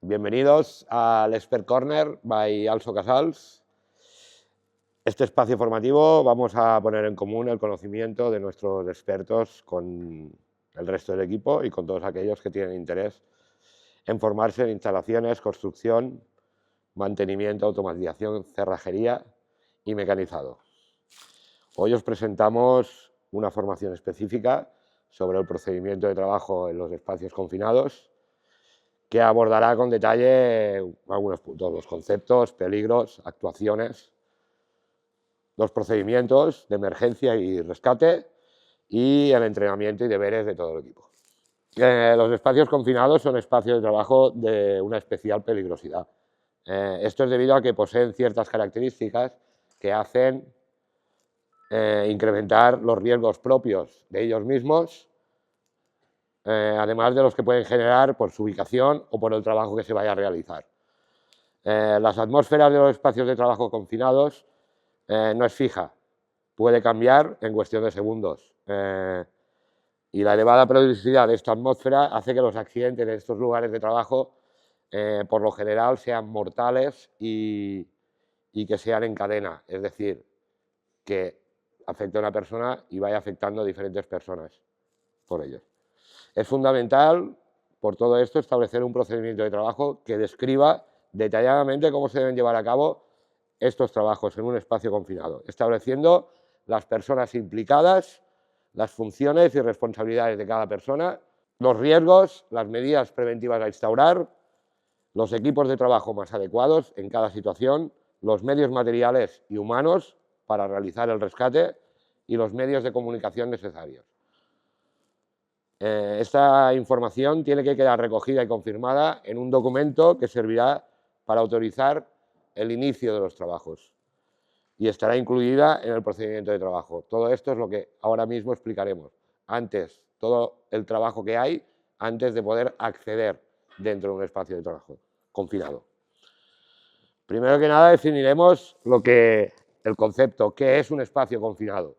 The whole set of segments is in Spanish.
Bienvenidos al Expert Corner by Also Casals. Este espacio formativo vamos a poner en común el conocimiento de nuestros expertos con el resto del equipo y con todos aquellos que tienen interés en formarse en instalaciones, construcción, mantenimiento, automatización, cerrajería y mecanizado. Hoy os presentamos una formación específica sobre el procedimiento de trabajo en los espacios confinados, que abordará con detalle algunos puntos, los conceptos, peligros, actuaciones, los procedimientos de emergencia y rescate y el entrenamiento y deberes de todo el equipo. Los espacios confinados son espacios de trabajo de una especial peligrosidad. Esto es debido a que poseen ciertas características que hacen incrementar los riesgos propios de ellos mismos, además de los que pueden generar por su ubicación o por el trabajo que se vaya a realizar. Las atmósferas de los espacios de trabajo confinados no es fija, puede cambiar en cuestión de segundos. Y la elevada peligrosidad de esta atmósfera hace que los accidentes en estos lugares de trabajo, por lo general, sean mortales y que sean en cadena, es decir, que afecte a una persona y vaya afectando a diferentes personas por ello. Es fundamental, por todo esto, establecer un procedimiento de trabajo que describa detalladamente cómo se deben llevar a cabo estos trabajos en un espacio confinado, estableciendo las personas implicadas, las funciones y responsabilidades de cada persona, los riesgos, las medidas preventivas a instaurar, los equipos de trabajo más adecuados en cada situación, los medios materiales y humanos para realizar el rescate y los medios de comunicación necesarios. Esta información tiene que quedar recogida y confirmada en un documento que servirá para autorizar el inicio de los trabajos y estará incluida en el procedimiento de trabajo. Todo esto es lo que ahora mismo explicaremos. Antes, todo el trabajo que hay antes de poder acceder dentro de un espacio de trabajo confinado. Primero que nada definiremos el concepto, ¿qué es un espacio confinado?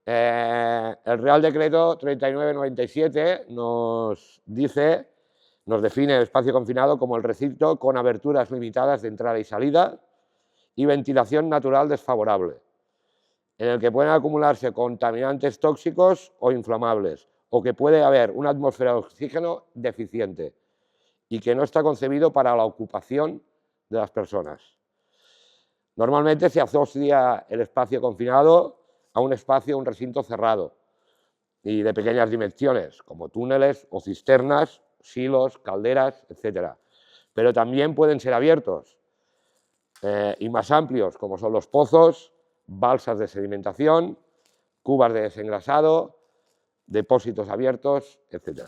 El Real Decreto 3997 nos define el espacio confinado como el recinto con aberturas limitadas de entrada y salida y ventilación natural desfavorable, en el que pueden acumularse contaminantes tóxicos o inflamables, o que puede haber una atmósfera de oxígeno deficiente y que no está concebido para la ocupación de las personas. Normalmente se asocia el espacio confinado a un espacio, un recinto cerrado y de pequeñas dimensiones, como túneles o cisternas, silos, calderas, etc. Pero también pueden ser abiertos y más amplios, como son los pozos, balsas de sedimentación, cubas de desengrasado, depósitos abiertos, etc.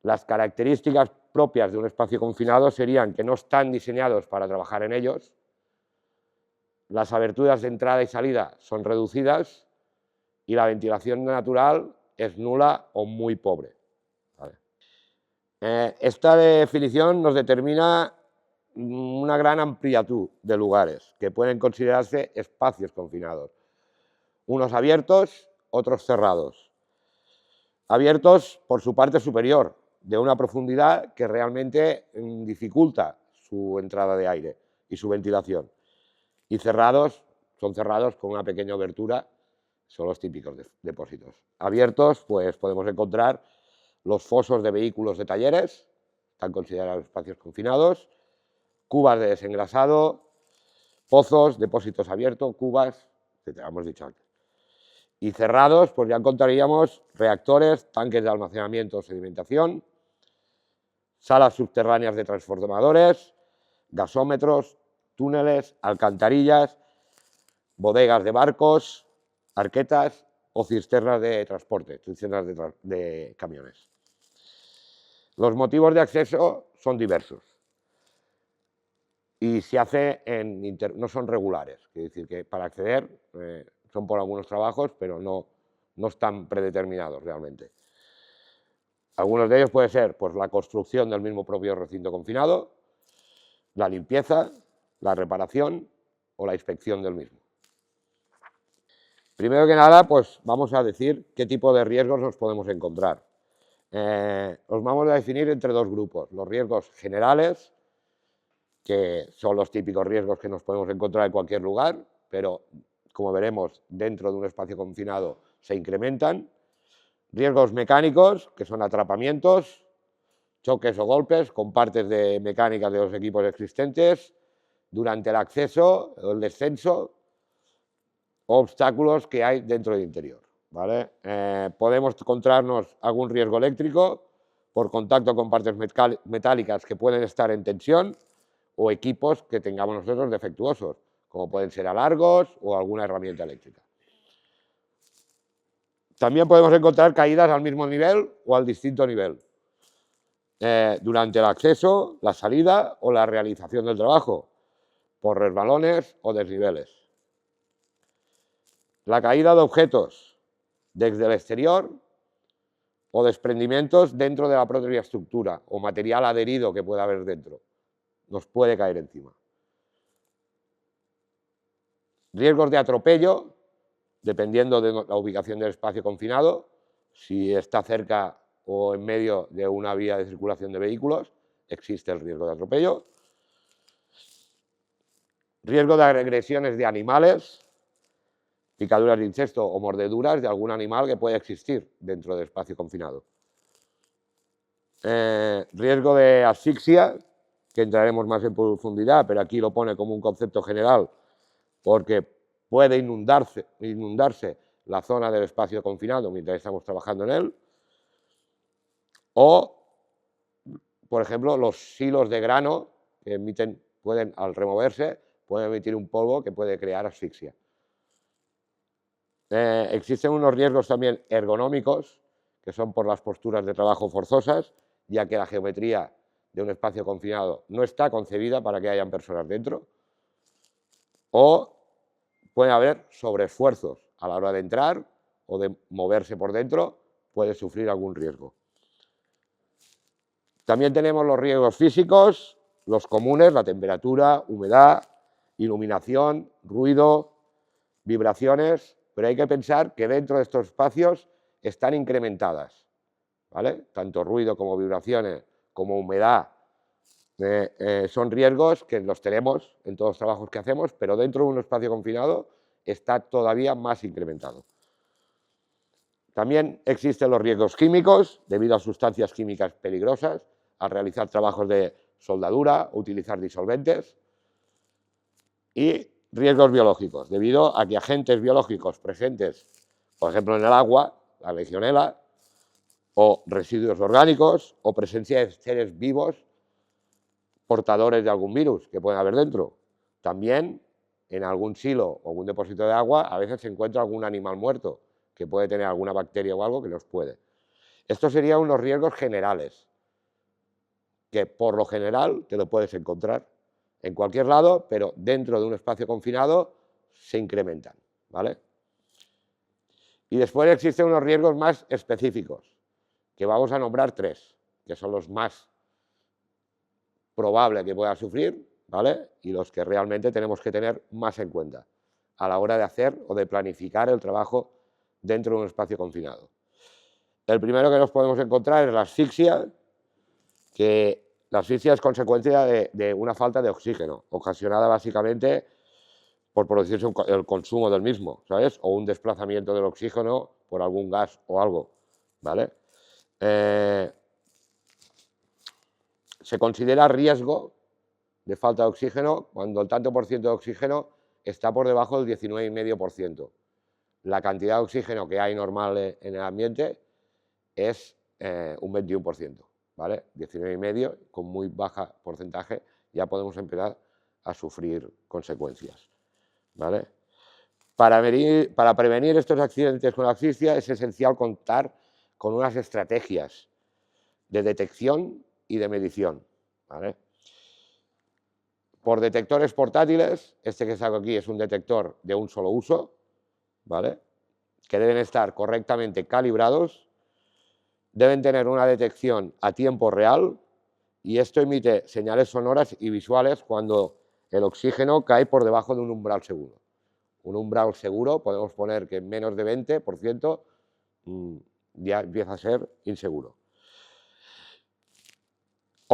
Las características propias de un espacio confinado serían que no están diseñados para trabajar en ellos, las aberturas de entrada y salida son reducidas y la ventilación natural es nula o muy pobre. ¿Vale? Esta definición nos determina una gran amplitud de lugares que pueden considerarse espacios confinados, unos abiertos, otros cerrados. Abiertos por su parte superior, de una profundidad que realmente dificulta su entrada de aire y su ventilación. Y son cerrados con una pequeña abertura, son los típicos depósitos. Abiertos, pues podemos encontrar los fosos de vehículos de talleres, están considerados espacios confinados, cubas de desengrasado, pozos, depósitos abiertos, cubas, etc., hemos dicho antes. Y cerrados, pues ya encontraríamos reactores, tanques de almacenamiento o sedimentación, salas subterráneas de transformadores, gasómetros, túneles, alcantarillas, bodegas de barcos, arquetas o cisternas de transporte, cisternas de camiones. Los motivos de acceso son diversos y se hace no son regulares, es decir, que para acceder son por algunos trabajos, pero no están predeterminados realmente. Algunos de ellos puede ser pues, la construcción del mismo propio recinto confinado, la limpieza, la reparación o la inspección del mismo. Primero que nada, pues vamos a decir qué tipo de riesgos nos podemos encontrar. Los vamos a definir entre dos grupos, los riesgos generales, que son los típicos riesgos que nos podemos encontrar en cualquier lugar, pero como veremos, dentro de un espacio confinado se incrementan. Riesgos mecánicos, que son atrapamientos, choques o golpes con partes de mecánicas de los equipos existentes, durante el acceso o el descenso, o obstáculos que hay dentro del interior. ¿Vale? Podemos encontrarnos algún riesgo eléctrico por contacto con partes metálicas que pueden estar en tensión o equipos que tengamos nosotros defectuosos, como pueden ser alargos o alguna herramienta eléctrica. También podemos encontrar caídas al mismo nivel o al distinto nivel, durante el acceso, la salida o la realización del trabajo, por resbalones o desniveles. La caída de objetos desde el exterior o desprendimientos dentro de la propia estructura o material adherido que pueda haber dentro. Nos puede caer encima. Riesgos de atropello, dependiendo de la ubicación del espacio confinado, si está cerca o en medio de una vía de circulación de vehículos, existe el riesgo de atropello. Riesgo de agresiones de animales, picaduras de insecto o mordeduras de algún animal que puede existir dentro del espacio confinado. Riesgo de asfixia, que entraremos más en profundidad, pero aquí lo pone como un concepto general, porque puede inundarse la zona del espacio confinado mientras estamos trabajando en él. O, por ejemplo, los silos de grano que pueden, al removerse, pueden emitir un polvo que puede crear asfixia. Existen unos riesgos también ergonómicos, que son por las posturas de trabajo forzosas, ya que la geometría de un espacio confinado no está concebida para que hayan personas dentro. O puede haber sobreesfuerzos a la hora de entrar o de moverse por dentro, puede sufrir algún riesgo. También tenemos los riesgos físicos, los comunes, la temperatura, humedad, iluminación, ruido, vibraciones, pero hay que pensar que dentro de estos espacios están incrementadas, ¿vale? Tanto ruido como vibraciones, como humedad, son riesgos que los tenemos en todos los trabajos que hacemos, pero dentro de un espacio confinado está todavía más incrementado. También existen los riesgos químicos, debido a sustancias químicas peligrosas, al realizar trabajos de soldadura, utilizar disolventes. Y riesgos biológicos, debido a que agentes biológicos presentes, por ejemplo, en el agua, la legionela, o residuos orgánicos, o presencia de seres vivos portadores de algún virus que pueden haber dentro. También en algún silo o algún depósito de agua a veces se encuentra algún animal muerto que puede tener alguna bacteria o algo que nos puede. Estos serían unos riesgos generales, que por lo general te lo puedes encontrar en cualquier lado, pero dentro de un espacio confinado se incrementan, ¿vale? Y después existen unos riesgos más específicos, que vamos a nombrar 3, que son los más probables que pueda sufrir, ¿vale? Y los que realmente tenemos que tener más en cuenta a la hora de hacer o de planificar el trabajo dentro de un espacio confinado. El primero que nos podemos encontrar es la asfixia, que la asfixia es consecuencia de una falta de oxígeno, ocasionada básicamente por producirse el consumo del mismo, ¿sabes? O un desplazamiento del oxígeno por algún gas o algo, ¿vale? Se considera riesgo de falta de oxígeno cuando el tanto por ciento de oxígeno está por debajo del 19,5%. La cantidad de oxígeno que hay normal en el ambiente es un 21%, ¿vale? 19,5 con muy baja porcentaje ya podemos empezar a sufrir consecuencias, ¿vale? Para prevenir estos accidentes con asfixia es esencial contar con unas estrategias de detección y de medición, ¿vale? Por detectores portátiles, este que saco aquí es un detector de un solo uso, ¿vale? Que deben estar correctamente calibrados, deben tener una detección a tiempo real y esto emite señales sonoras y visuales cuando el oxígeno cae por debajo de un umbral seguro. Un umbral seguro podemos poner que en menos de 20% ya empieza a ser inseguro.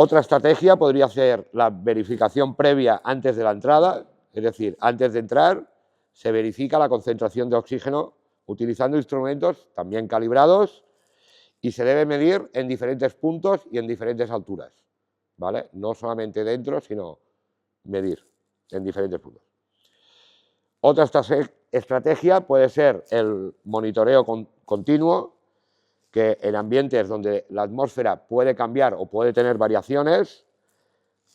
Otra estrategia podría ser la verificación previa antes de la entrada, es decir, antes de entrar se verifica la concentración de oxígeno utilizando instrumentos también calibrados y se debe medir en diferentes puntos y en diferentes alturas, ¿vale? No solamente dentro, sino medir en diferentes puntos. Otra estrategia puede ser el monitoreo continuo, que en ambientes donde la atmósfera puede cambiar o puede tener variaciones,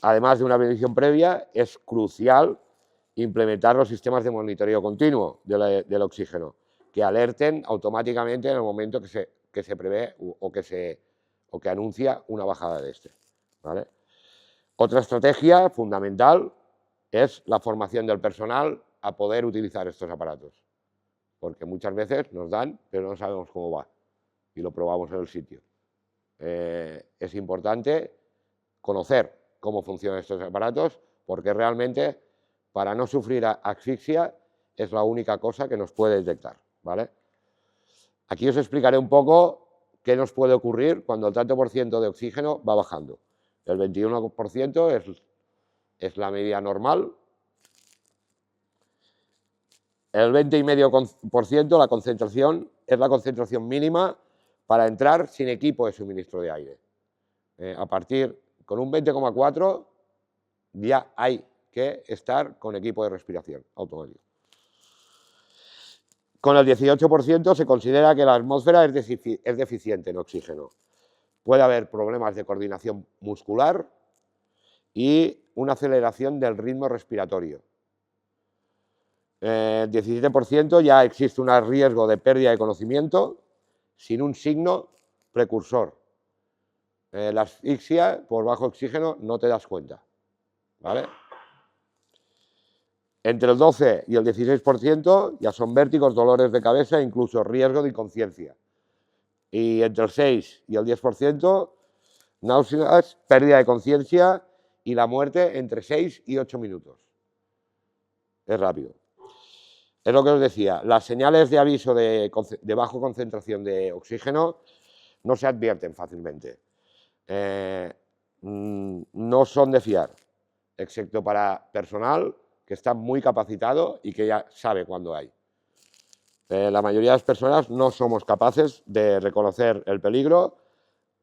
además de una medición previa, es crucial implementar los sistemas de monitoreo continuo del oxígeno, que alerten automáticamente en el momento que se prevé o que anuncia una bajada de este, ¿vale? Otra estrategia fundamental es la formación del personal a poder utilizar estos aparatos, porque muchas veces nos dan, pero no sabemos cómo va y lo probamos en el sitio. Es importante conocer cómo funcionan estos aparatos, porque realmente para no sufrir asfixia es la única cosa que nos puede detectar, ¿vale? Aquí os explicaré un poco qué nos puede ocurrir cuando el tanto por ciento de oxígeno va bajando. El 21% es la media normal. El 20,5% la concentración es la concentración mínima para entrar sin equipo de suministro de aire. A partir con un 20,4 ya hay que estar con equipo de respiración automático. Con el 18% se considera que la atmósfera es deficiente en oxígeno. Puede haber problemas de coordinación muscular y una aceleración del ritmo respiratorio. 17% ya existe un riesgo de pérdida de conocimiento sin un signo precursor. La asfixia por bajo oxígeno no te das cuenta, ¿vale? Entre el 12 y el 16% ya son vértigos, dolores de cabeza e incluso riesgo de inconsciencia. Y entre el 6 y el 10%, náuseas, pérdida de conciencia y la muerte entre 6 y 8 minutos. Es rápido. Es lo que os decía, las señales de aviso de baja concentración de oxígeno no se advierten fácilmente. No son de fiar, excepto para personal que está muy capacitado y que ya sabe cuándo hay. La mayoría de las personas no somos capaces de reconocer el peligro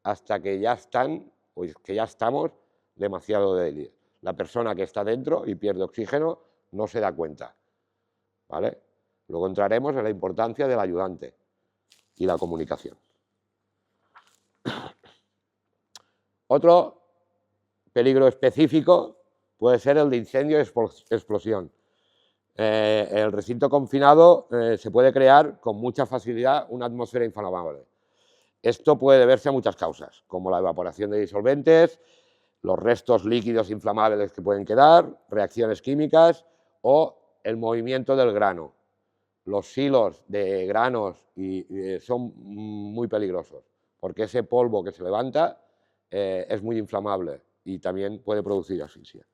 hasta que ya estamos demasiado débiles. La persona que está dentro y pierde oxígeno no se da cuenta, ¿vale? Luego entraremos en la importancia del ayudante y la comunicación. Otro peligro específico puede ser el de incendio y explosión. El recinto confinado se puede crear con mucha facilidad una atmósfera inflamable. Esto puede deberse a muchas causas, como la evaporación de disolventes, los restos líquidos inflamables que pueden quedar, reacciones químicas o el movimiento del grano. Los silos de granos son muy peligrosos, porque ese polvo que se levanta es muy inflamable y también puede producir asfixia.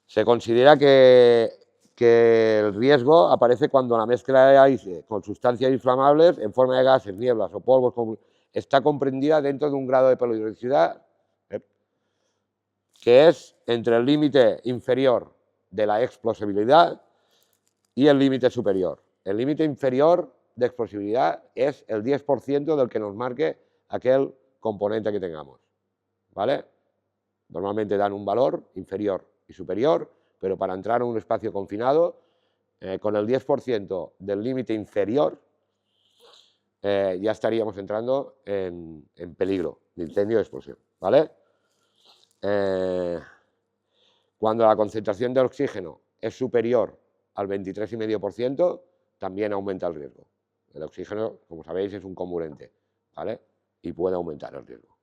Se considera que el riesgo aparece cuando la mezcla de aire con sustancias inflamables en forma de gases, nieblas o polvos está comprendida dentro de un grado de peligrosidad que es entre el límite inferior de la explosibilidad y el límite superior. El límite inferior de explosibilidad es el 10% del que nos marque aquel componente que tengamos, ¿vale? Normalmente dan un valor inferior y superior, pero para entrar en un espacio confinado, con el 10% del límite inferior, ya estaríamos entrando en peligro de incendio o explosión, ¿vale? Cuando la concentración de oxígeno es superior al 23,5%, también aumenta el riesgo. El oxígeno, como sabéis, es un comburente, ¿vale? Y puede aumentar el riesgo.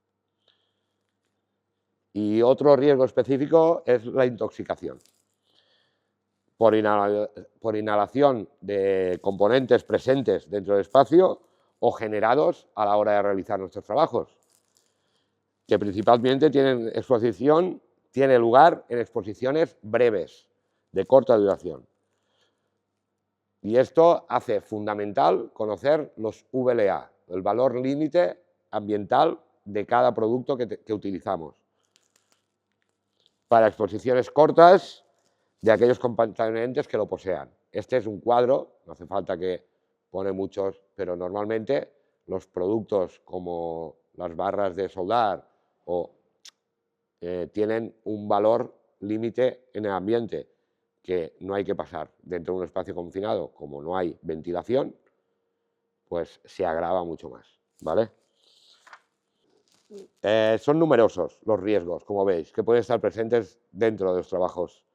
Y otro riesgo específico es la intoxicación por inhalación de componentes presentes dentro del espacio o generados a la hora de realizar nuestros trabajos, que principalmente tiene lugar en exposiciones breves, de corta duración. Y esto hace fundamental conocer los VLA, el valor límite ambiental de cada producto que utilizamos. Para exposiciones cortas de aquellos contaminantes que lo posean. Este es un cuadro, no hace falta que pone muchos, pero normalmente los productos como las barras de soldar tienen un valor límite en el ambiente que no hay que pasar dentro de un espacio confinado. Como no hay ventilación, pues se agrava mucho más, ¿vale? Son numerosos los riesgos, como veis, que pueden estar presentes dentro de los trabajos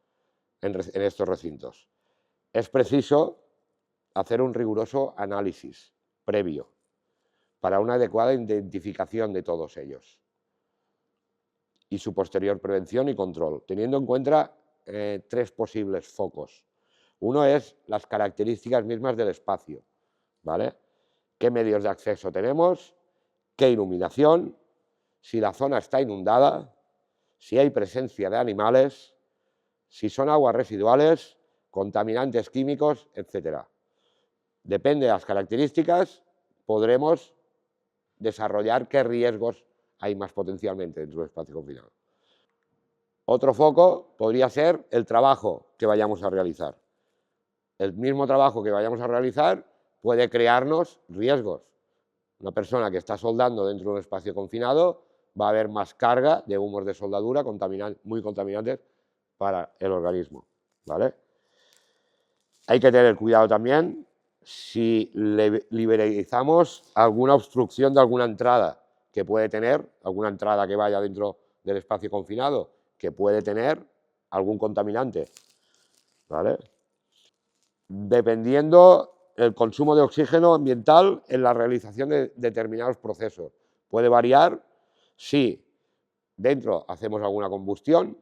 en estos recintos. Es preciso hacer un riguroso análisis previo para una adecuada identificación de todos ellos y su posterior prevención y control, teniendo en cuenta tres posibles focos. Uno es las características mismas del espacio, ¿vale? ¿Qué medios de acceso tenemos? ¿Qué iluminación? Si la zona está inundada, si hay presencia de animales, si son aguas residuales, contaminantes químicos, etc. Depende de las características, podremos desarrollar qué riesgos hay más potencialmente dentro del espacio confinado. Otro foco podría ser el trabajo que vayamos a realizar. El mismo trabajo que vayamos a realizar puede crearnos riesgos. Una persona que está soldando dentro de un espacio confinado va a haber más carga de humos de soldadura muy contaminantes para el organismo, ¿vale? Hay que tener cuidado también si liberalizamos alguna obstrucción de alguna entrada que puede tener, alguna entrada que vaya dentro del espacio confinado, que puede tener algún contaminante, ¿vale? Dependiendo el consumo de oxígeno ambiental en la realización de determinados procesos. Puede variar si dentro hacemos alguna combustión,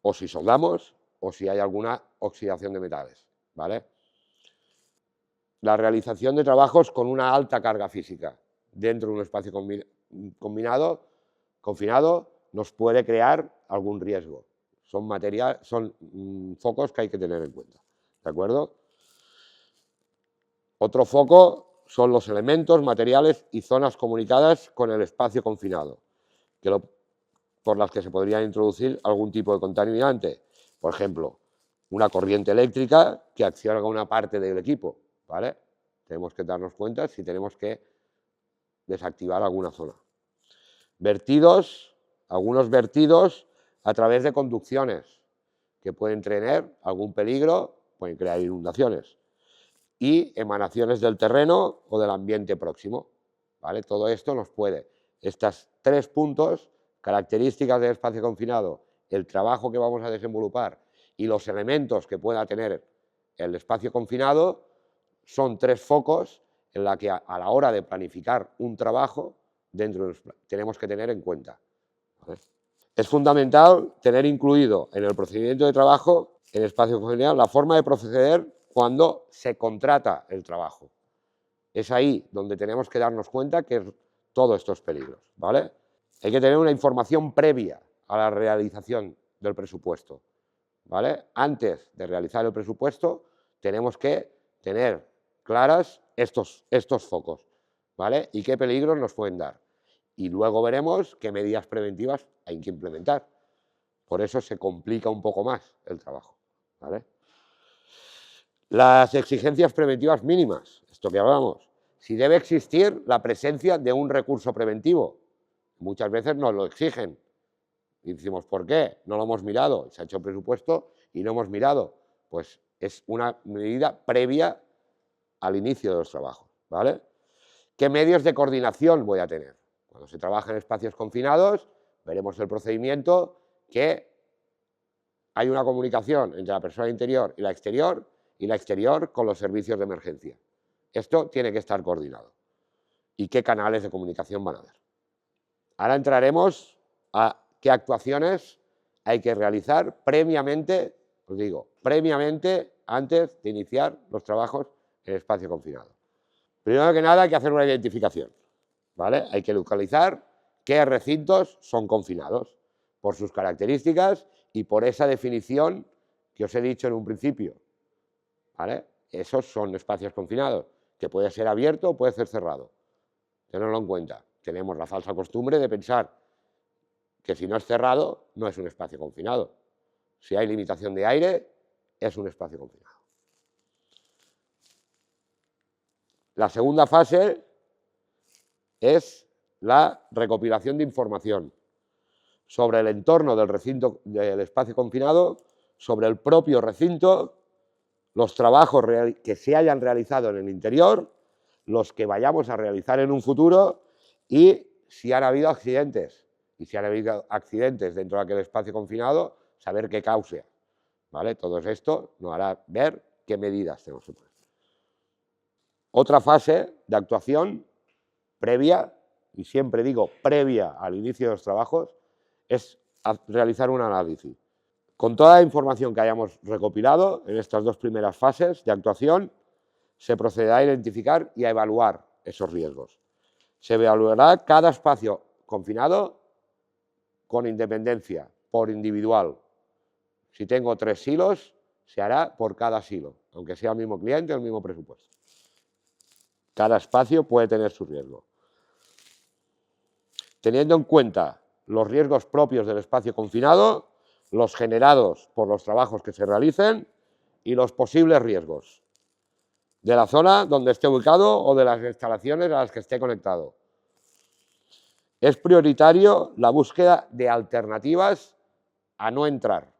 o si soldamos, o si hay alguna oxidación de metales, ¿vale? La realización de trabajos con una alta carga física dentro de un espacio confinado nos puede crear algún riesgo. Son focos que hay que tener en cuenta, ¿de acuerdo? Otro foco son los elementos, materiales y zonas comunicadas con el espacio confinado, por las que se podría introducir algún tipo de contaminante. Por ejemplo, una corriente eléctrica que acciona con una parte del equipo, ¿vale? Tenemos que darnos cuenta si tenemos que desactivar alguna zona. Algunos vertidos a través de conducciones que pueden tener algún peligro, pueden crear inundaciones. Y emanaciones del terreno o del ambiente próximo, ¿vale? Todo esto nos puede. Estos tres puntos, características del espacio confinado, el trabajo que vamos a desenvolupar y los elementos que pueda tener el espacio confinado, son tres focos en la que a la hora de planificar un trabajo tenemos que tener en cuenta, ¿vale? Es fundamental tener incluido en el procedimiento de trabajo en espacio confinado la forma de proceder cuando se contrata el trabajo. Es ahí donde tenemos que darnos cuenta que todos estos peligros, ¿vale? Hay que tener una información previa a la realización del presupuesto, ¿vale? Antes de realizar el presupuesto tenemos que tener claras estos focos, ¿vale? Y qué peligros nos pueden dar. Y luego veremos qué medidas preventivas hay que implementar. Por eso se complica un poco más el trabajo, ¿vale? Las exigencias preventivas mínimas, esto que hablamos, si debe existir la presencia de un recurso preventivo. Muchas veces nos lo exigen y decimos, ¿por qué? No lo hemos mirado, se ha hecho presupuesto y no hemos mirado. Pues es una medida previa al inicio de los trabajos, ¿vale? ¿Qué medios de coordinación voy a tener? Cuando se trabaja en espacios confinados, veremos el procedimiento que hay una comunicación entre la persona interior y la exterior con los servicios de emergencia. Esto tiene que estar coordinado. ¿Y qué canales de comunicación van a haber? Ahora entraremos a qué actuaciones hay que realizar previamente, os digo, previamente antes de iniciar los trabajos en espacio confinado. Primero que nada hay que hacer una identificación, ¿vale? Hay que localizar qué recintos son confinados por sus características y por esa definición que os he dicho en un principio, ¿vale? Esos son espacios confinados, que puede ser abierto o puede ser cerrado. Tenedlo en cuenta. tenemos la falsa costumbre de pensar que si no es cerrado, no es un espacio confinado. Si hay limitación de aire, es un espacio confinado. La segunda fase es la recopilación de información sobre el entorno del recinto, del espacio confinado, sobre el propio recinto, los trabajos que se hayan realizado en el interior, los que vayamos a realizar en un futuro y si han habido accidentes. Y si han habido accidentes dentro de aquel espacio confinado, saber qué causa. ¿Vale? Todo esto nos hará ver qué medidas tenemos que poner. Otra fase de actuación previa, y siempre digo previa al inicio de los trabajos, es realizar un análisis. Con toda la información que hayamos recopilado en estas dos primeras fases de actuación, se procederá a identificar y a evaluar esos riesgos. Se evaluará cada espacio confinado con independencia, por individual. Si tengo 3 silos, se hará por cada silo, aunque sea el mismo cliente o el mismo presupuesto. Cada espacio puede tener su riesgo. Teniendo en cuenta los riesgos propios del espacio confinado, los generados por los trabajos que se realicen y los posibles riesgos de la zona donde esté ubicado o de las instalaciones a las que esté conectado. Es prioritario la búsqueda de alternativas a no entrar.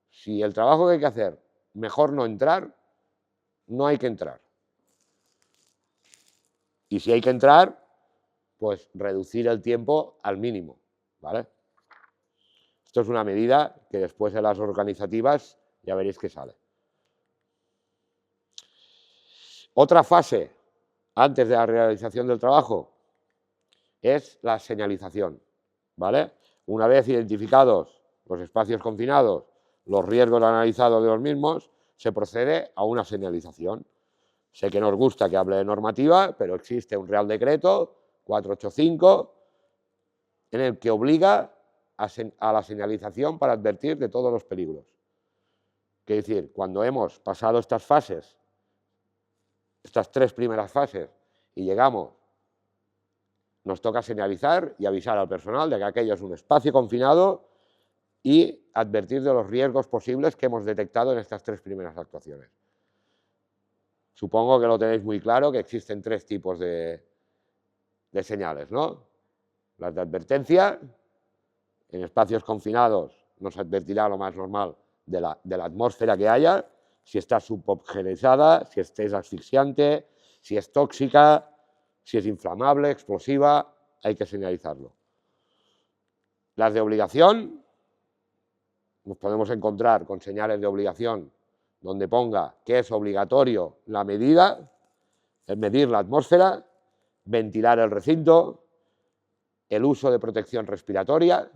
Si el trabajo que hay que hacer, mejor no entrar, no hay que entrar. Y si hay que entrar, pues reducir el tiempo al mínimo, ¿vale? Esto es una medida que después en las organizativas ya veréis que sale. Otra fase antes de la realización del trabajo es la señalización, ¿vale? Una vez identificados los espacios confinados, los riesgos analizados de los mismos, se procede a una señalización. Sé que nos gusta que hable de normativa, pero existe un Real Decreto 485 en el que obliga a la señalización para advertir de todos los peligros. Es decir, cuando hemos pasado estas fases, estas 3 primeras fases, y llegamos, nos toca señalizar y avisar al personal de que aquello es un espacio confinado y advertir de los riesgos posibles que hemos detectado en estas 3 primeras actuaciones. Supongo que lo tenéis muy claro, que existen 3 tipos de señales, ¿no? Las de advertencia, en espacios confinados nos advertirá lo más normal de la atmósfera que haya, si está suboxigenizada, si es asfixiante, si es tóxica, si es inflamable, explosiva, hay que señalizarlo. Las de obligación, nos podemos encontrar con señales de obligación donde ponga que es obligatorio la medida, el medir la atmósfera, ventilar el recinto, el uso de protección respiratoria,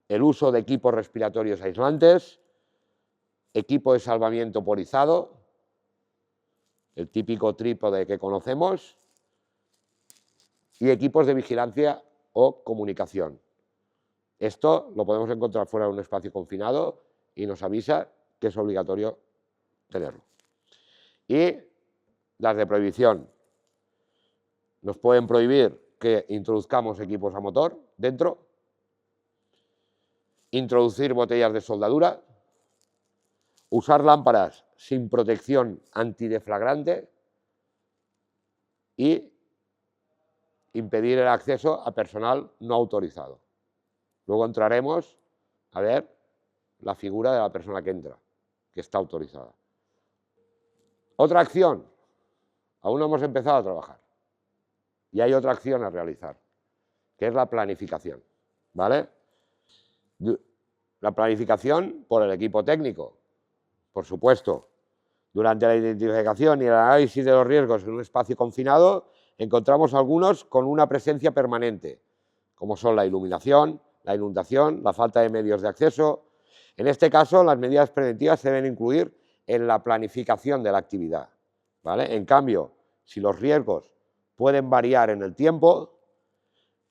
el uso de equipos respiratorios aislantes, equipo de salvamiento polizado, el típico trípode que conocemos, y equipos de vigilancia o comunicación. Esto lo podemos encontrar fuera de un espacio confinado y nos avisa que es obligatorio tenerlo. Y las de prohibición. Nos pueden prohibir que introduzcamos equipos a motor dentro, introducir botellas de soldadura, usar lámparas sin protección antideflagrante y impedir el acceso a personal no autorizado. Luego entraremos a ver la figura de la persona que entra, que está autorizada. Otra acción, aún no hemos empezado a trabajar y hay otra acción a realizar, que es la planificación, ¿vale? La planificación por el equipo técnico, por supuesto. Durante la identificación y el análisis de los riesgos en un espacio confinado, encontramos algunos con una presencia permanente, como son la iluminación, la inundación, la falta de medios de acceso. En este caso, las medidas preventivas se deben incluir en la planificación de la actividad, ¿vale? En cambio, si los riesgos pueden variar en el tiempo,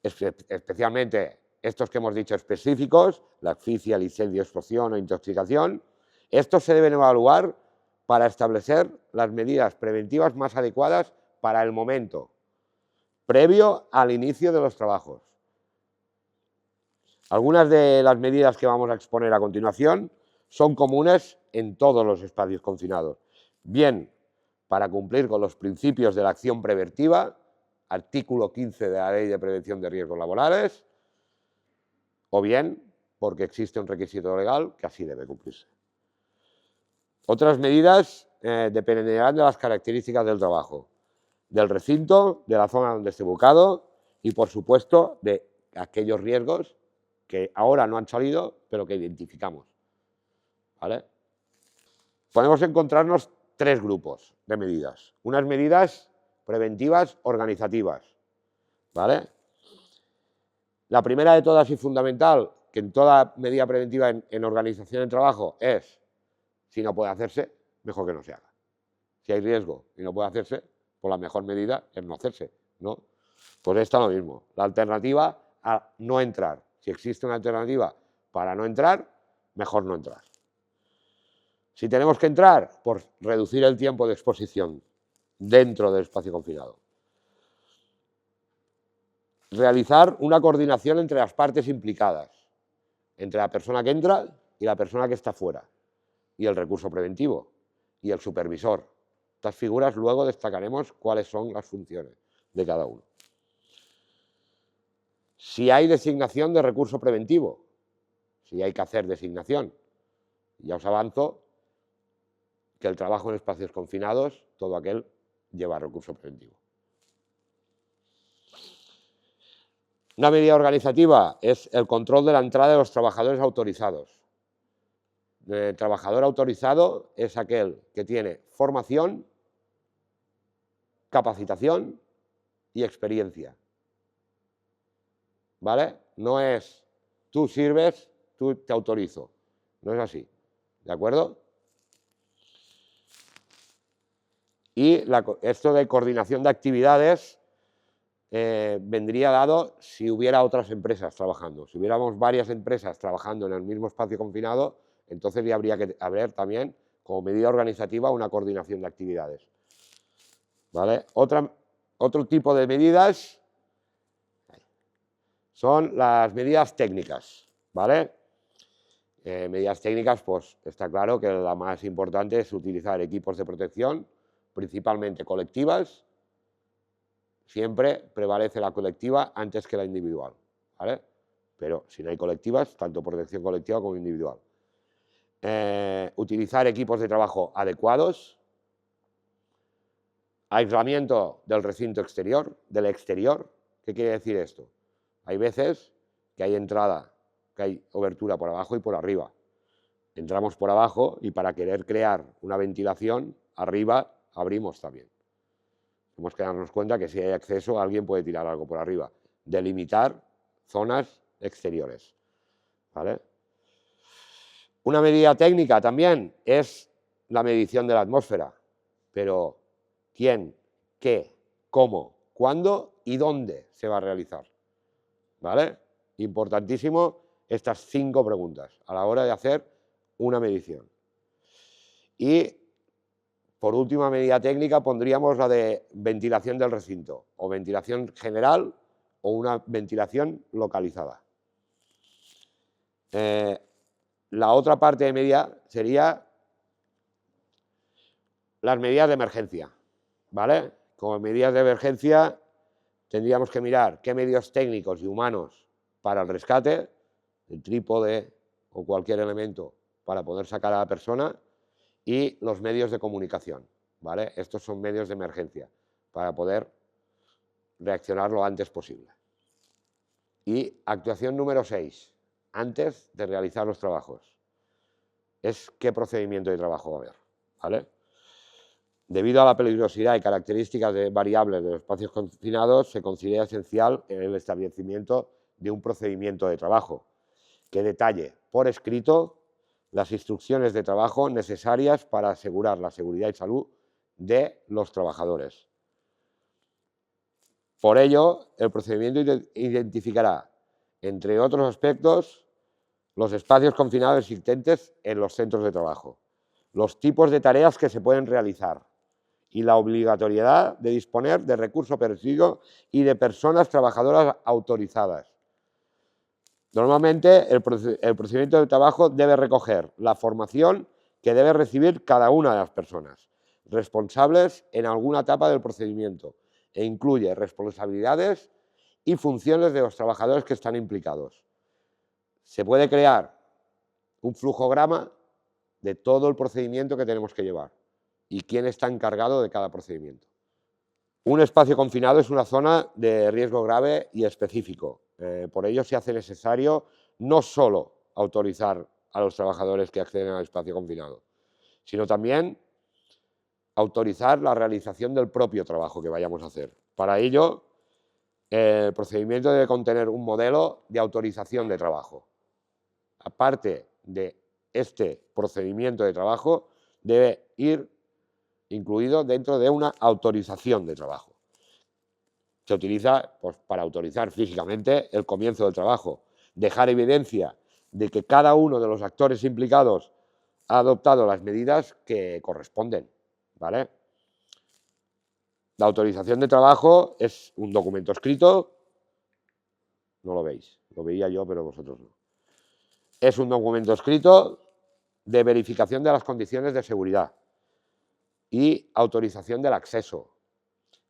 especialmente estos que hemos dicho específicos, la asfixia, el incendio, explosión o intoxicación, estos se deben evaluar para establecer las medidas preventivas más adecuadas para el momento, previo al inicio de los trabajos. Algunas de las medidas que vamos a exponer a continuación son comunes en todos los espacios confinados, bien para cumplir con los principios de la acción preventiva, artículo 15 de la Ley de Prevención de Riesgos Laborales, o bien porque existe un requisito legal que así debe cumplirse. Otras medidas dependerán de las características del trabajo, del recinto, de la zona donde esté ubicado y, por supuesto, de aquellos riesgos que ahora no han salido, pero que identificamos. ¿Vale? Podemos encontrarnos tres grupos de medidas. Unas medidas preventivas organizativas. ¿Vale? La primera de todas y fundamental, que en toda medida preventiva en organización de trabajo es, si no puede hacerse, mejor que no se haga. Si hay riesgo y no puede hacerse, pues la mejor medida es no hacerse, ¿no? Pues esta lo mismo. La alternativa a no entrar. Si existe una alternativa para no entrar, mejor no entrar. Si tenemos que entrar, por reducir el tiempo de exposición dentro del espacio confinado. Realizar una coordinación entre las partes implicadas, entre la persona que entra y la persona que está fuera, y el recurso preventivo, y el supervisor. Estas figuras luego destacaremos cuáles son las funciones de cada uno. Si hay designación de recurso preventivo, si hay que hacer designación, ya os avanzo que el trabajo en espacios confinados, todo aquel lleva recurso preventivo. Una medida organizativa es el control de la entrada de los trabajadores autorizados. El trabajador autorizado es aquel que tiene formación, capacitación y experiencia. ¿Vale? No es tú sirves, tú te autorizo. No es así. ¿De acuerdo? Y esto de coordinación de actividades vendría dado si hubiera otras empresas trabajando. Si hubiéramos varias empresas trabajando en el mismo espacio confinado, entonces ya habría que haber también, como medida organizativa, una coordinación de actividades. ¿Vale? Otro tipo de medidas son las medidas técnicas. ¿Vale? Medidas técnicas, pues está claro que la más importante es utilizar equipos de protección, principalmente colectivas. Siempre prevalece la colectiva antes que la individual, ¿vale? Pero si no hay colectivas, tanto protección colectiva como individual. Utilizar equipos de trabajo adecuados, aislamiento del recinto exterior, del exterior. ¿Qué quiere decir esto? Hay veces que hay entrada, que hay obertura por abajo y por arriba. Entramos por abajo y para querer crear una ventilación, arriba abrimos también. Tenemos que darnos cuenta que si hay acceso, alguien puede tirar algo por arriba. Delimitar zonas exteriores. ¿Vale? Una medida técnica también es la medición de la atmósfera. Pero ¿quién, qué, cómo, cuándo y dónde se va a realizar? ¿Vale? Importantísimo estas 5 preguntas a la hora de hacer una medición. Y por última medida técnica pondríamos la de ventilación del recinto, o ventilación general o una ventilación localizada. La otra parte de medida sería las medidas de emergencia, ¿vale? Como medidas de emergencia tendríamos que mirar qué medios técnicos y humanos para el rescate, el trípode o cualquier elemento para poder sacar a la persona, y los medios de comunicación, ¿vale? Estos son medios de emergencia para poder reaccionar lo antes posible. Y actuación número 6, antes de realizar los trabajos, es qué procedimiento de trabajo va a haber, ¿vale? Debido a la peligrosidad y características variables de los espacios confinados, se considera esencial el establecimiento de un procedimiento de trabajo que detalle por escrito las instrucciones de trabajo necesarias para asegurar la seguridad y salud de los trabajadores. Por ello, el procedimiento identificará, entre otros aspectos, los espacios confinados existentes en los centros de trabajo, los tipos de tareas que se pueden realizar y la obligatoriedad de disponer de recurso operativo y de personas trabajadoras autorizadas. Normalmente, el procedimiento de trabajo debe recoger la formación que debe recibir cada una de las personas responsables en alguna etapa del procedimiento e incluye responsabilidades y funciones de los trabajadores que están implicados. Se puede crear un flujograma de todo el procedimiento que tenemos que llevar y quién está encargado de cada procedimiento. Un espacio confinado es una zona de riesgo grave y específico. Por ello se hace necesario no solo autorizar a los trabajadores que acceden al espacio confinado, sino también autorizar la realización del propio trabajo que vayamos a hacer. Para ello, el procedimiento debe contener un modelo de autorización de trabajo. Aparte de este procedimiento de trabajo, debe ir incluido dentro de una autorización de trabajo. Se utiliza pues, para autorizar físicamente el comienzo del trabajo, dejar evidencia de que cada uno de los actores implicados ha adoptado las medidas que corresponden, ¿vale? La autorización de trabajo es un documento escrito, no lo veis, lo veía yo, pero vosotros no. Es un documento escrito de verificación de las condiciones de seguridad y autorización del acceso,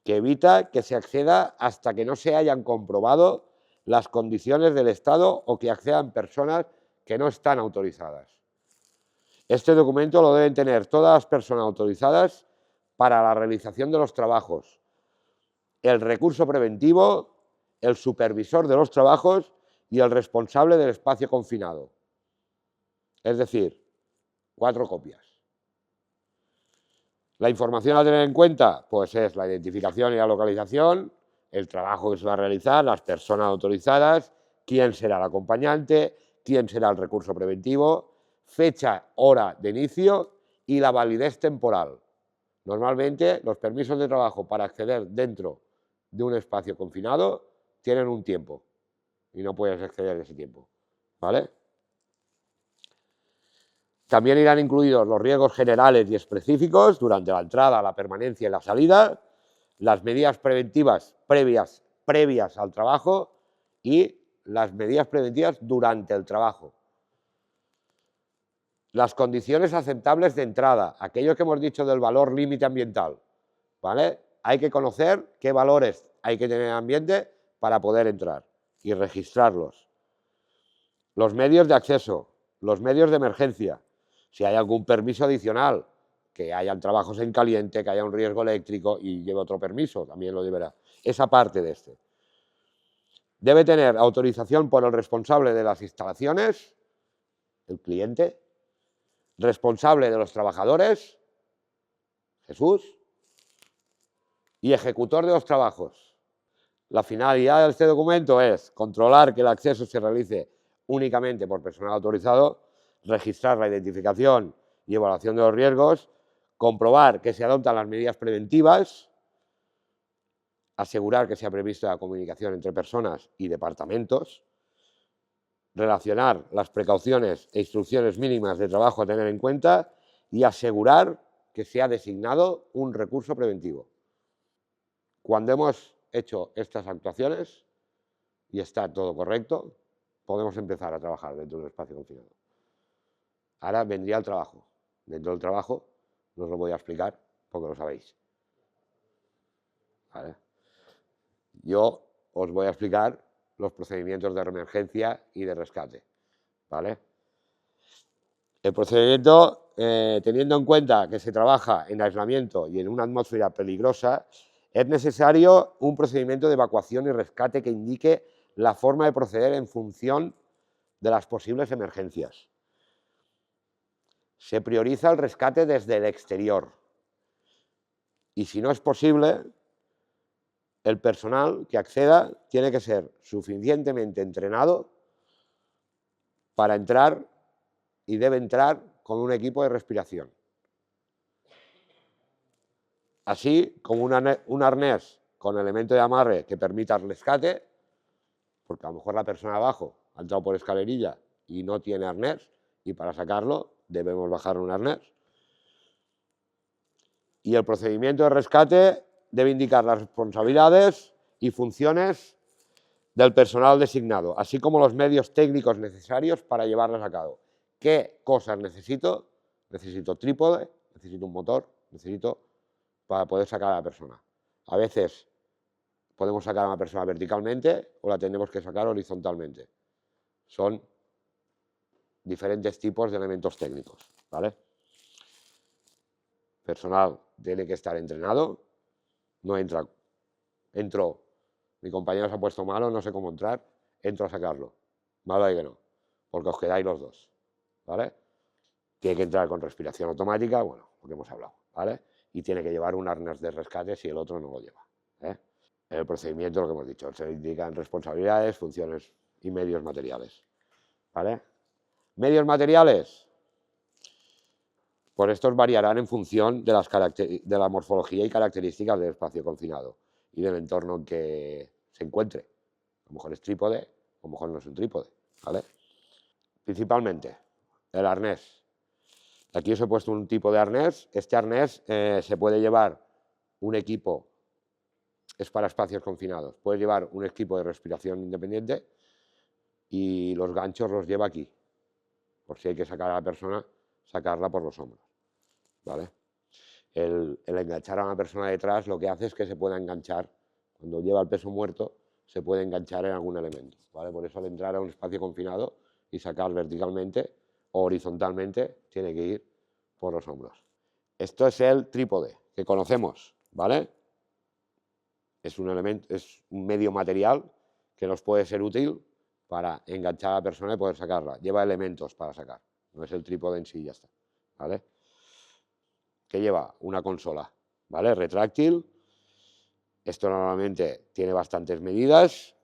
que evita que se acceda hasta que no se hayan comprobado las condiciones del Estado o que accedan personas que no están autorizadas. Este documento lo deben tener todas las personas autorizadas para la realización de los trabajos, el recurso preventivo, el supervisor de los trabajos y el responsable del espacio confinado. Es decir, 4 copias. La información a tener en cuenta, pues es la identificación y la localización, el trabajo que se va a realizar, las personas autorizadas, quién será el acompañante, quién será el recurso preventivo, fecha, hora de inicio y la validez temporal. Normalmente, los permisos de trabajo para acceder dentro de un espacio confinado tienen un tiempo y no puedes exceder ese tiempo, ¿vale? También irán incluidos los riesgos generales y específicos durante la entrada, la permanencia y la salida, las medidas preventivas previas al trabajo y las medidas preventivas durante el trabajo. Las condiciones aceptables de entrada, aquello que hemos dicho del valor límite ambiental, ¿vale? Hay que conocer qué valores hay que tener en el ambiente para poder entrar y registrarlos. Los medios de acceso, los medios de emergencia, si hay algún permiso adicional, que hayan trabajos en caliente, que haya un riesgo eléctrico y lleve otro permiso, también lo deberá. Esa parte de este. Debe tener autorización por el responsable de las instalaciones, el cliente, responsable de los trabajadores, Jesús, y ejecutor de los trabajos. La finalidad de este documento es controlar que el acceso se realice únicamente por personal autorizado, registrar la identificación y evaluación de los riesgos, comprobar que se adoptan las medidas preventivas, asegurar que se ha previsto la comunicación entre personas y departamentos, relacionar las precauciones e instrucciones mínimas de trabajo a tener en cuenta y asegurar que se ha designado un recurso preventivo. Cuando hemos hecho estas actuaciones y está todo correcto, podemos empezar a trabajar dentro del espacio confinado. Ahora vendría el trabajo. Dentro del trabajo no os lo voy a explicar porque lo sabéis. ¿Vale? Yo os voy a explicar los procedimientos de emergencia y de rescate. ¿Vale? El procedimiento, teniendo en cuenta que se trabaja en aislamiento y en una atmósfera peligrosa, es necesario un procedimiento de evacuación y rescate que indique la forma de proceder en función de las posibles emergencias. Se prioriza el rescate desde el exterior y, si no es posible, el personal que acceda tiene que ser suficientemente entrenado para entrar y debe entrar con un equipo de respiración. Así como un arnés con elemento de amarre que permita el rescate, porque a lo mejor la persona abajo ha entrado por escalerilla y no tiene arnés, y para sacarlo debemos bajar un arnés. Y el procedimiento de rescate debe indicar las responsabilidades y funciones del personal designado, así como los medios técnicos necesarios para llevarlas a cabo. ¿Qué cosas necesito? Necesito trípode, necesito un motor, necesito para poder sacar a la persona. A veces podemos sacar a una persona verticalmente o la tenemos que sacar horizontalmente. Son diferentes tipos de elementos técnicos, ¿vale? Personal tiene que estar entrenado, no entro, mi compañero se ha puesto malo, no sé cómo entrar, entro a sacarlo, ¿vale? Que no, porque os quedáis los dos, ¿vale? Tiene que entrar con respiración automática, bueno, lo que hemos hablado, ¿vale? Y tiene que llevar un arnés de rescate si el otro no lo lleva, ¿eh? En el procedimiento, lo que hemos dicho, se indican responsabilidades, funciones y medios materiales, ¿vale? Medios materiales, pues estos variarán en función de la morfología y características del espacio confinado y del entorno en que se encuentre. A lo mejor es trípode, a lo mejor no es un trípode, ¿vale? Principalmente, el arnés. Aquí os he puesto un tipo de arnés. Este arnés se puede llevar un equipo, es para espacios confinados, puedes llevar un equipo de respiración independiente y los ganchos los lleva aquí, por si hay que sacar a la persona, sacarla por los hombros, ¿vale? El enganchar a una persona detrás lo que hace es que se pueda enganchar, cuando lleva el peso muerto, se puede enganchar en algún elemento, ¿vale? Por eso al entrar a un espacio confinado y sacar verticalmente o horizontalmente, tiene que ir por los hombros. Esto es el trípode que conocemos, ¿vale? Es un elemento, es un medio material que nos puede ser útil para enganchar a la persona y poder sacarla. Lleva elementos para sacar, no es el trípode en sí y ya está, ¿vale? Que lleva una consola, ¿vale? Retráctil. Esto normalmente tiene bastantes medidas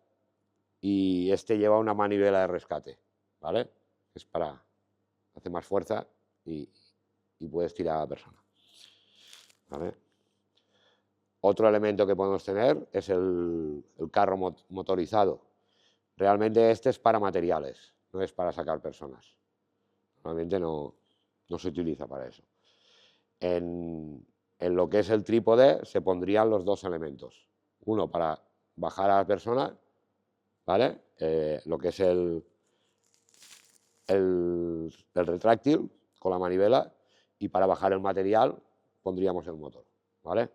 y este lleva una manivela de rescate, ¿vale? Es para hacer más fuerza y puedes tirar a la persona, ¿vale? Otro elemento que podemos tener es el carro motorizado. Realmente este es para materiales, no es para sacar personas. Normalmente no se utiliza para eso. En lo que es el trípode se pondrían los dos elementos. Uno para bajar a la persona, ¿vale? Lo que es el retráctil con la manivela, y para bajar el material pondríamos el motor, ¿vale?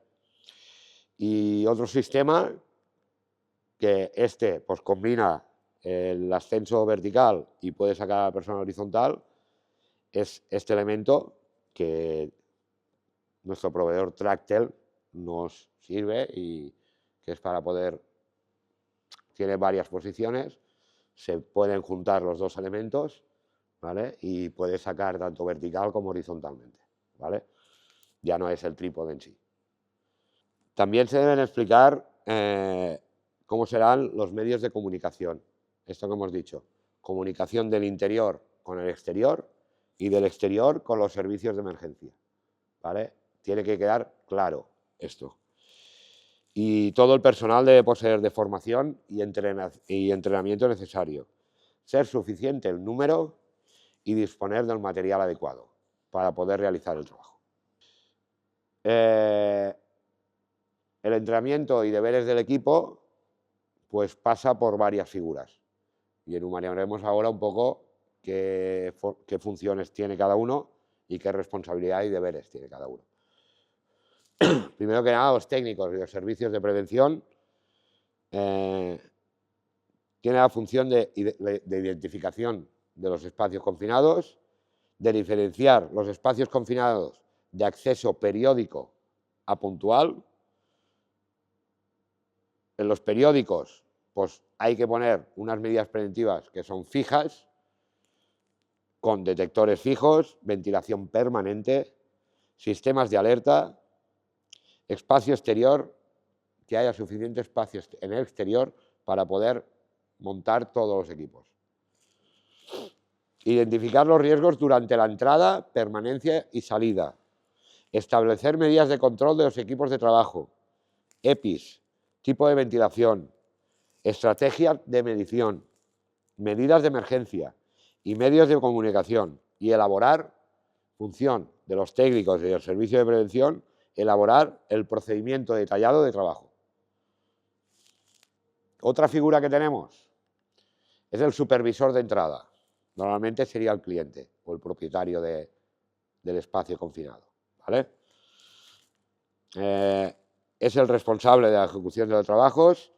Y otro sistema que pues combina el ascenso vertical y puede sacar a la persona horizontal es este elemento que nuestro proveedor Tractel nos sirve y que es para poder, tiene varias posiciones, se pueden juntar los dos elementos, ¿vale? Y puede sacar tanto vertical como horizontalmente, ¿vale? Ya no es el trípode en sí. También se deben explicar cómo serán los medios de comunicación. Esto que hemos dicho, comunicación del interior con el exterior y del exterior con los servicios de emergencia, ¿vale? Tiene que quedar claro esto. Y todo el personal debe poseer de formación y entrenamiento necesario, ser suficiente el número y disponer del material adecuado para poder realizar el trabajo. El entrenamiento y deberes del equipo pues pasa por varias figuras y enumeraremos ahora un poco qué funciones tiene cada uno y qué responsabilidad y deberes tiene cada uno. Primero que nada, los técnicos y los servicios de prevención tienen la función de identificación de los espacios confinados, de diferenciar los espacios confinados de acceso periódico a puntual. En los periódicos, pues hay que poner unas medidas preventivas que son fijas, con detectores fijos, ventilación permanente, sistemas de alerta, espacio exterior, que haya suficiente espacio en el exterior para poder montar todos los equipos. Identificar los riesgos durante la entrada, permanencia y salida. Establecer medidas de control de los equipos de trabajo, EPIs, tipo de ventilación, estrategias de medición, medidas de emergencia y medios de comunicación, y elaborar, función de los técnicos y del servicio de prevención, elaborar el procedimiento detallado de trabajo. Otra figura que tenemos es el supervisor de entrada. Normalmente sería el cliente o el propietario del espacio confinado, ¿vale? Es el responsable de la ejecución de los trabajos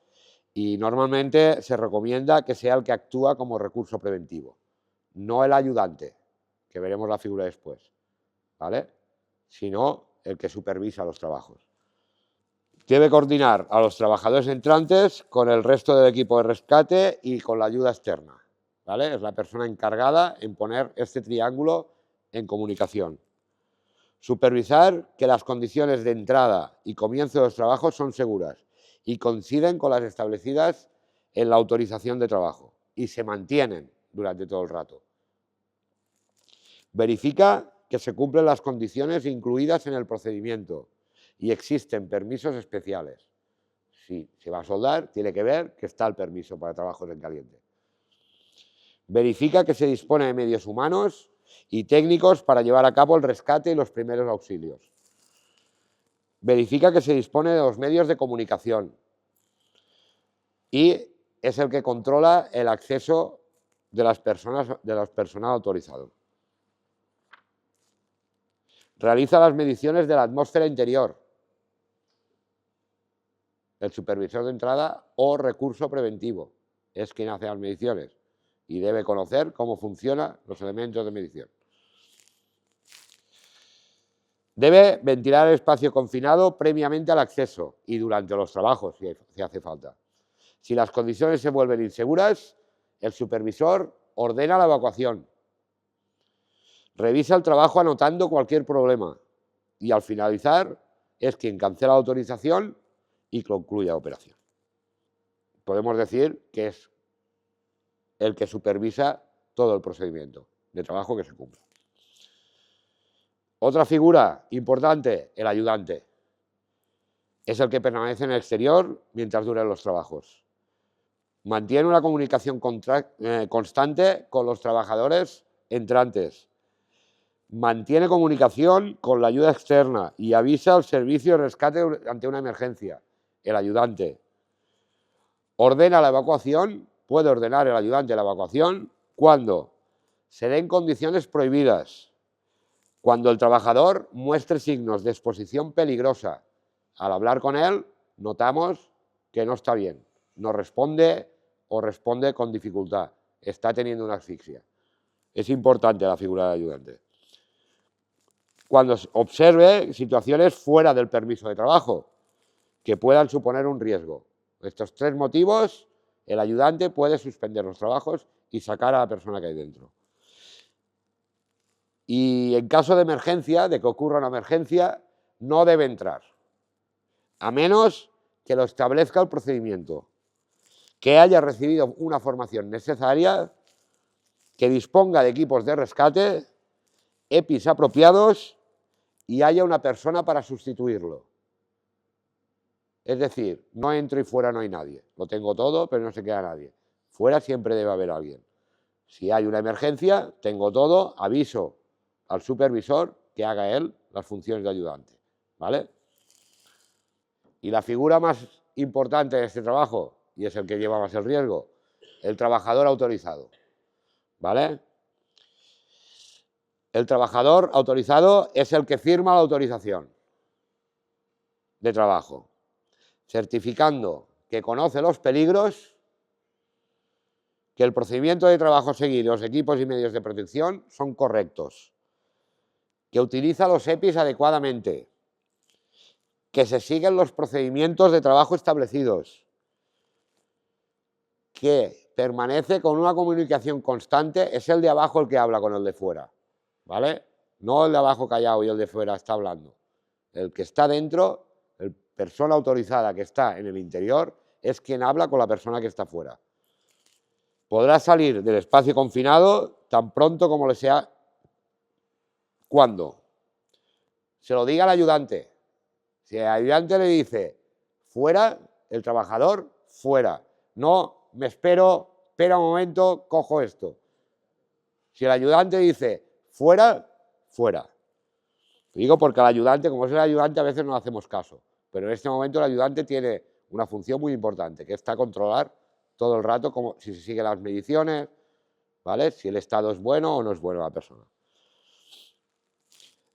y normalmente se recomienda que sea el que actúa como recurso preventivo, no el ayudante, que veremos la figura después, ¿vale? Sino el que supervisa los trabajos. Debe coordinar a los trabajadores entrantes con el resto del equipo de rescate y con la ayuda externa, ¿vale? Es la persona encargada en poner este triángulo en comunicación. Supervisar que las condiciones de entrada y comienzo de los trabajos son seguras y coinciden con las establecidas en la autorización de trabajo y se mantienen durante todo el rato. Verifica que se cumplen las condiciones incluidas en el procedimiento y existen permisos especiales. Si se va a soldar, tiene que ver que está el permiso para trabajos en caliente. Verifica que se dispone de medios humanos y técnicos para llevar a cabo el rescate y los primeros auxilios. Verifica que se dispone de los medios de comunicación y es el que controla el acceso de las personas, personal autorizado. Realiza las mediciones de la atmósfera interior. El supervisor de entrada o recurso preventivo es quien hace las mediciones y debe conocer cómo funcionan los elementos de medición. Debe ventilar el espacio confinado previamente al acceso y durante los trabajos, si hace falta. Si las condiciones se vuelven inseguras, el supervisor ordena la evacuación. Revisa el trabajo anotando cualquier problema y al finalizar es quien cancela la autorización y concluye la operación. Podemos decir que es el que supervisa todo el procedimiento de trabajo que se cumple. Otra figura importante, el ayudante. Es el que permanece en el exterior mientras duren los trabajos. Mantiene una comunicación constante con los trabajadores entrantes. Mantiene comunicación con la ayuda externa y avisa al servicio de rescate ante una emergencia, el ayudante. Ordena la evacuación, puede ordenar el ayudante la evacuación cuando se den condiciones prohibidas, cuando el trabajador muestre signos de exposición peligrosa. Al hablar con él, notamos que no está bien, no responde o responde con dificultad, está teniendo una asfixia. Es importante la figura del ayudante. Cuando observe situaciones fuera del permiso de trabajo que puedan suponer un riesgo. Estos tres motivos, el ayudante puede suspender los trabajos y sacar a la persona que hay dentro. Y en caso de emergencia, de que ocurra una emergencia, no debe entrar, a menos que lo establezca el procedimiento, que haya recibido una formación necesaria, que disponga de equipos de rescate, EPIs apropiados y haya una persona para sustituirlo. Es decir, no entro y fuera no hay nadie. Lo tengo todo, pero no se queda nadie. Fuera siempre debe haber alguien. Si hay una emergencia, tengo todo, aviso al supervisor que haga él las funciones de ayudante, ¿vale? Y la figura más importante de este trabajo, y es el que lleva más el riesgo, el trabajador autorizado, ¿vale? El trabajador autorizado es el que firma la autorización de trabajo, certificando que conoce los peligros, que el procedimiento de trabajo a seguir y los equipos y medios de protección son correctos, que utiliza los EPIs adecuadamente, que se siguen los procedimientos de trabajo establecidos, que permanece con una comunicación constante, es el de abajo el que habla con el de fuera, ¿vale? No el de abajo callado y el de fuera está hablando. El que está dentro, la persona autorizada que está en el interior, es quien habla con la persona que está fuera. Podrá salir del espacio confinado tan pronto como le sea. ¿Cuándo? Se lo diga al ayudante. Si el ayudante le dice fuera, el trabajador fuera. No, me espera un momento, cojo esto. Si el ayudante dice fuera, fuera. Digo porque el ayudante, como es el ayudante, a veces no hacemos caso, pero en este momento el ayudante tiene una función muy importante, que está controlar todo el rato como, si se siguen las mediciones, ¿vale? Si el estado es bueno o no es bueno la persona.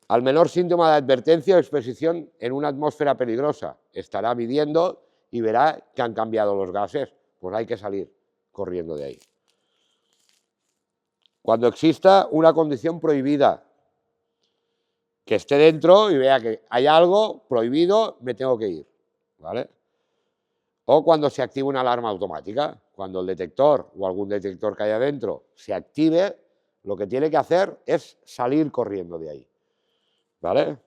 Al menor síntoma de advertencia o exposición en una atmósfera peligrosa, estará midiendo y verá que han cambiado los gases, pues hay que salir corriendo de ahí. Cuando exista una condición prohibida, que esté dentro y vea que hay algo prohibido, me tengo que ir, ¿vale? O cuando se active una alarma automática, cuando el detector o algún detector que haya dentro se active, lo que tiene que hacer es salir corriendo de ahí, ¿vale?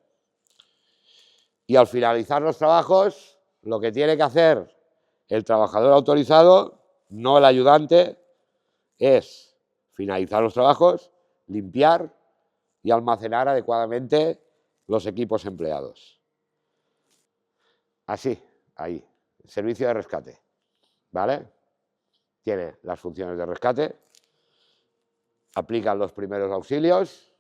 Y al finalizar los trabajos, lo que tiene que hacer el trabajador autorizado, no el ayudante, es finalizar los trabajos, limpiar y almacenar adecuadamente los equipos empleados. Así, ahí, servicio de rescate, ¿vale? Tiene las funciones de rescate, aplican los primeros auxilios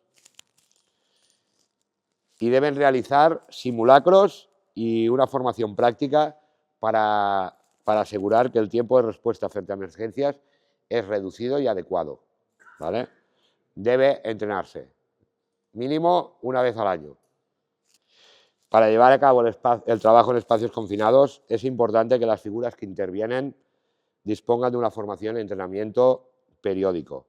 y deben realizar simulacros y una formación práctica para asegurar que el tiempo de respuesta frente a emergencias es reducido y adecuado, ¿vale? Debe entrenarse, mínimo una vez al año. Para llevar a cabo el trabajo en espacios confinados es importante que las figuras que intervienen dispongan de una formación y entrenamiento periódico,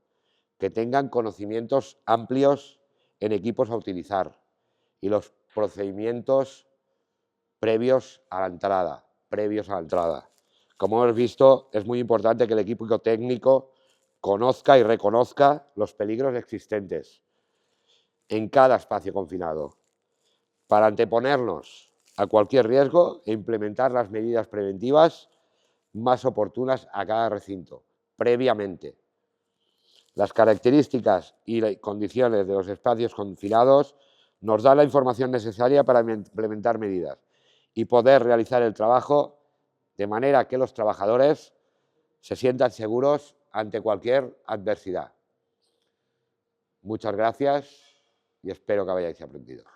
que tengan conocimientos amplios en equipos a utilizar y los procedimientos previos a la entrada. Como hemos visto, es muy importante que el equipo técnico conozca y reconozca los peligros existentes en cada espacio confinado, para anteponernos a cualquier riesgo e implementar las medidas preventivas más oportunas a cada recinto, previamente. Las características y condiciones de los espacios confinados nos dan la información necesaria para implementar medidas y poder realizar el trabajo de manera que los trabajadores se sientan seguros ante cualquier adversidad. Muchas gracias y espero que hayáis aprendido.